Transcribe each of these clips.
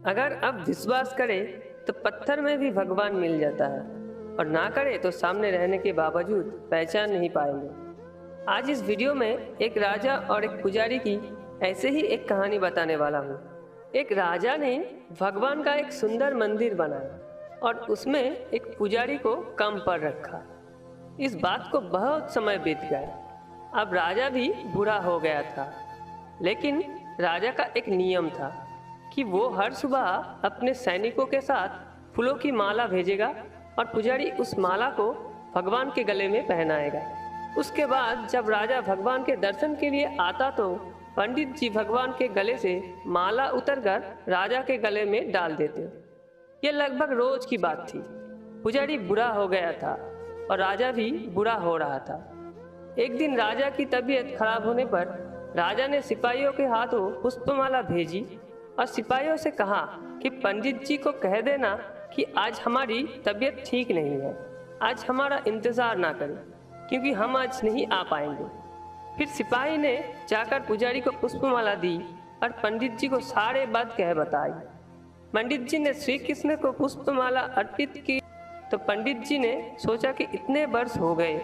अगर आप विश्वास करें तो पत्थर में भी भगवान मिल जाता है, और ना करें तो सामने रहने के बावजूद पहचान नहीं पाएंगे। आज इस वीडियो में एक राजा और एक पुजारी की ऐसे ही एक कहानी बताने वाला हूँ। एक राजा ने भगवान का एक सुंदर मंदिर बनाया और उसमें एक पुजारी को काम पर रखा। इस बात को बहुत समय बीत गया। अब राजा भी बूढ़ा हो गया था, लेकिन राजा का एक नियम था कि वो हर सुबह अपने सैनिकों के साथ फूलों की माला भेजेगा और पुजारी उस माला को भगवान के गले में पहनाएगा। उसके बाद जब राजा भगवान के दर्शन के लिए आता तो पंडित जी भगवान के गले से माला उतरकर राजा के गले में डाल देते। यह लगभग रोज की बात थी। पुजारी बुरा हो गया था और राजा भी बुरा हो रहा था। एक दिन राजा की तबीयत खराब होने पर राजा ने सिपाहियों के हाथों पुष्पमाला भेजी और सिपाहियों से कहा कि पंडित जी को कह देना कि आज हमारी तबीयत ठीक नहीं है, आज हमारा इंतज़ार ना करें क्योंकि हम आज नहीं आ पाएंगे। फिर सिपाही ने जाकर पुजारी को पुष्पमाला दी और पंडित जी को सारे बात कह बताई। पंडित जी ने श्री कृष्ण को पुष्पमाला अर्पित की तो पंडित जी ने सोचा कि इतने वर्ष हो गए,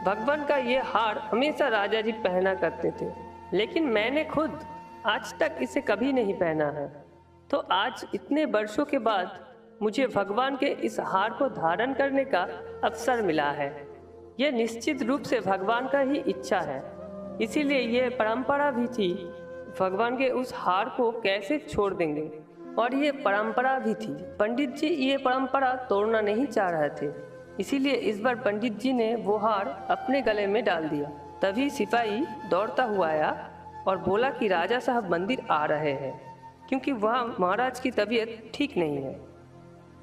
भगवान का ये हार हमेशा राजा जी पहना करते थे, लेकिन मैंने खुद आज तक इसे कभी नहीं पहना है। तो आज इतने वर्षों के बाद मुझे भगवान के इस हार को धारण करने का अवसर मिला है। यह निश्चित रूप से भगवान का ही इच्छा है, इसीलिए यह परंपरा भी थी। भगवान के उस हार को कैसे छोड़ देंगे, और ये परंपरा भी थी। पंडित जी ये परंपरा तोड़ना नहीं चाह रहे थे, इसीलिए इस बार पंडित जी ने वो हार अपने गले में डाल दिया। तभी सिपाही दौड़ता हुआ आया और बोला कि राजा साहब मंदिर आ रहे हैं क्योंकि वह महाराज की तबीयत ठीक नहीं है।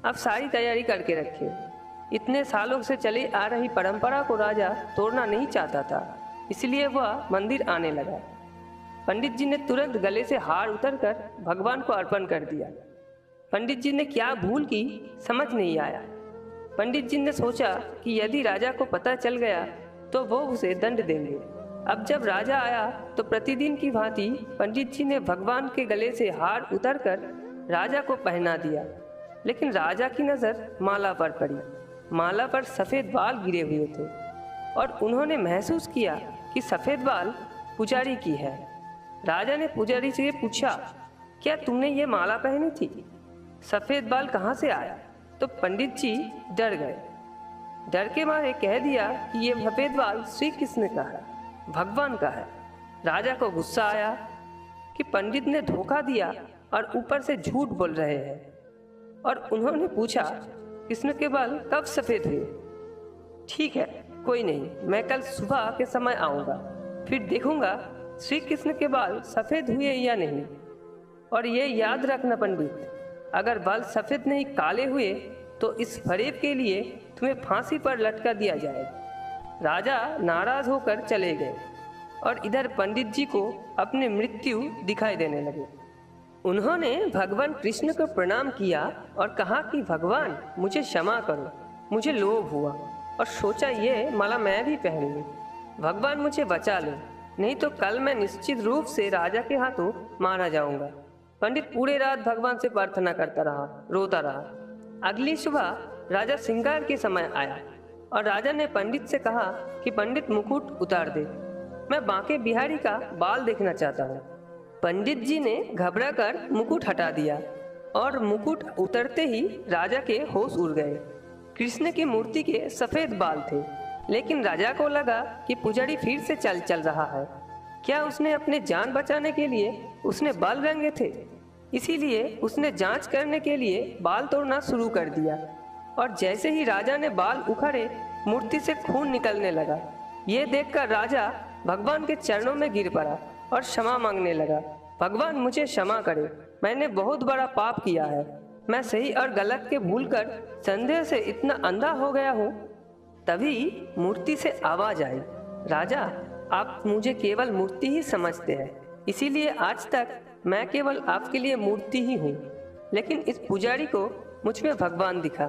अब सारी तैयारी करके रखे। इतने सालों से चली आ रही परंपरा को राजा तोड़ना नहीं चाहता था, इसलिए वह मंदिर आने लगा। पंडित जी ने तुरंत गले से हार उतरकर भगवान को अर्पण कर दिया। पंडित जी ने क्या भूल की समझ नहीं आया। पंडित जी ने सोचा कि यदि राजा को पता चल गया तो वो उसे दंड देंगे। अब जब राजा आया तो प्रतिदिन की भांति पंडित जी ने भगवान के गले से हार उतरकर राजा को पहना दिया, लेकिन राजा की नज़र माला पर पड़ी। माला पर सफ़ेद बाल गिरे हुए थे और उन्होंने महसूस किया कि सफ़ेद बाल पुजारी की है। राजा ने पुजारी से पूछा, क्या तुमने ये माला पहनी थी? सफ़ेद बाल कहाँ से आया? तो पंडित जी डर गए। डर के मारे कह दिया कि ये सफ़ेद बाल श्री कृष्ण का है, भगवान का है। राजा को गुस्सा आया कि पंडित ने धोखा दिया और ऊपर से झूठ बोल रहे हैं, और उन्होंने पूछा, कृष्ण के बाल कब सफ़ेद हुए? ठीक है, कोई नहीं, मैं कल सुबह के समय आऊँगा, फिर देखूँगा श्री कृष्ण के बाल सफ़ेद हुए या नहीं। और ये याद रखना पंडित, अगर बाल सफ़ेद नहीं काले हुए तो इस फरेब के लिए तुम्हें फांसी पर लटका दिया जाएगा। राजा नाराज होकर चले गए और इधर पंडित जी को अपनी मृत्यु दिखाई देने लगे। उन्होंने भगवान कृष्ण को प्रणाम किया और कहा कि भगवान मुझे क्षमा करो, मुझे लोभ हुआ और सोचा ये माला मैं भी पहन लूं। भगवान मुझे बचा लो, नहीं तो कल मैं निश्चित रूप से राजा के हाथों मारा जाऊंगा। पंडित पूरे रात भगवान से प्रार्थना करता रहा, रोता रहा। अगली सुबह राजा श्रृंगार के समय आया और राजा ने पंडित से कहा कि पंडित मुकुट उतार दे, मैं बांके बिहारी का बाल देखना चाहता हूँ। पंडित जी ने घबराकर मुकुट हटा दिया और मुकुट उतरते ही राजा के होश उड़ गए। कृष्ण की मूर्ति के सफ़ेद बाल थे, लेकिन राजा को लगा कि पुजारी फिर से चल रहा है। क्या उसने अपने जान बचाने के लिए उसने बाल रंगे थे? इसीलिए उसने जांच करने के लिए बाल तोड़ना शुरू कर दिया, और जैसे ही राजा ने बाल उखाड़े मूर्ति से खून निकलने लगा। ये देखकर राजा भगवान के चरणों में गिर पड़ा और क्षमा मांगने लगा। भगवान मुझे क्षमा करे, मैंने बहुत बड़ा पाप किया है, मैं सही और गलत के भूलकर संदेह से इतना अंधा हो गया हूँ। तभी मूर्ति से आवाज आई, राजा आप मुझे केवल मूर्ति ही समझते हैं, इसीलिए आज तक मैं केवल आपके लिए मूर्ति ही हूँ। लेकिन इस पुजारी को मुझ में भगवान दिखा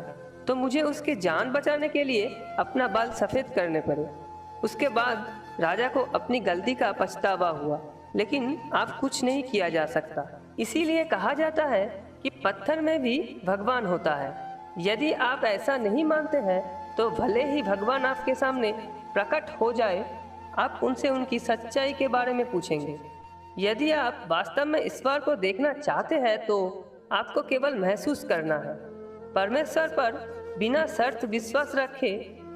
तो मुझे उसके जान बचाने के लिए अपना बाल सफ़ेद करने पड़े। उसके बाद राजा को अपनी गलती का पछतावा हुआ, लेकिन अब कुछ नहीं किया जा सकता। इसीलिए कहा जाता है कि पत्थर में भी भगवान होता है। यदि आप ऐसा नहीं मानते हैं तो भले ही भगवान आपके सामने प्रकट हो जाए, आप उनसे उनकी सच्चाई के बारे में पूछेंगे। यदि आप वास्तव में ईश्वर को देखना चाहते हैं तो आपको केवल महसूस करना है। परमेश्वर पर बिना शर्त विश्वास रखे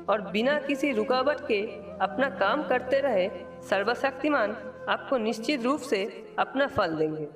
और बिना किसी रुकावट के अपना काम करते रहे सर्वशक्तिमान आपको निश्चित रूप से अपना फल देंगे।